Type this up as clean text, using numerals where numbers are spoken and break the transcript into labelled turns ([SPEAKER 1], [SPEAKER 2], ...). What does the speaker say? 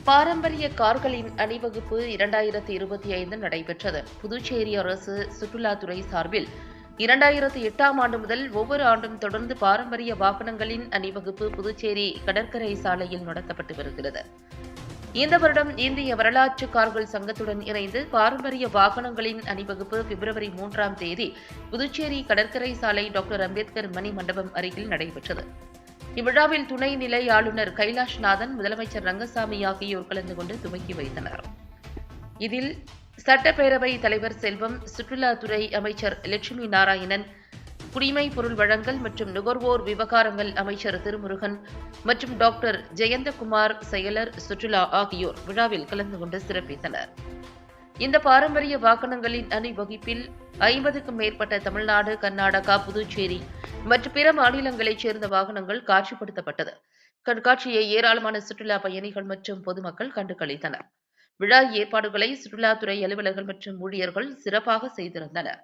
[SPEAKER 1] பாரம்பரிய கார்களின் அணிவகுப்பு 2025 நடைபெற்றது. புதுச்சேரி அரசு சுற்றுலாத்துறை சார்பில் 2008ஆம் ஆண்டு முதல் ஒவ்வொரு ஆண்டும் தொடர்ந்து பாரம்பரிய வாகனங்களின் அணிவகுப்பு புதுச்சேரி கடற்கரை சாலையில் நடத்தப்பட்டு வருகிறது. இந்த வருடம் இந்திய வரலாற்று கார்கள் சங்கத்துடன் இணைந்து பாரம்பரிய வாகனங்களின் அணிவகுப்பு பிப்ரவரி 3ஆம் தேதி புதுச்சேரி கடற்கரை சாலை டாக்டர் அம்பேத்கர் மணி மண்டபம் அருகில் நடைபெற்றது. இவ்விழாவில் துணை நிலை ஆளுநர் கைலாஷ்நாதன், முதலமைச்சர் ரங்கசாமி ஆகியோர் கலந்து கொண்டு துவக்கி வைத்தனர். இதில் சட்டப்பேரவை தலைவர் செல்வம், சுற்றுலாத்துறை அமைச்சர் லட்சுமி நாராயணன், குடிமைப் பொருள் வழங்கல் மற்றும் நுகர்வோர் விவகாரங்கள் அமைச்சர் திருமுருகன் மற்றும் டாக்டர் ஜெயந்தகுமார், செயலர் சுற்றுலா ஆகியோர் விழாவில் கலந்து கொண்டு சிறப்பித்தனர். இந்த பாரம்பரிய வாகனங்களின் அணிவகுப்பில் 50க்கும் மேற்பட்ட தமிழ்நாடு, கர்நாடகா, புதுச்சேரி மற்றும் பிற மாநிலங்களைச் சேர்ந்த வாகனங்கள் காட்சிப்படுத்தப்பட்டது. கண்காட்சியை ஏராளமான சுற்றுலா பயணிகள் மற்றும் பொதுமக்கள் கண்டு களித்தனர். விழா ஏற்பாடுகளை சுற்றுலாத்துறை அலுவலர்கள் மற்றும் ஊழியர்கள் சிறப்பாக செய்திருந்தனர்.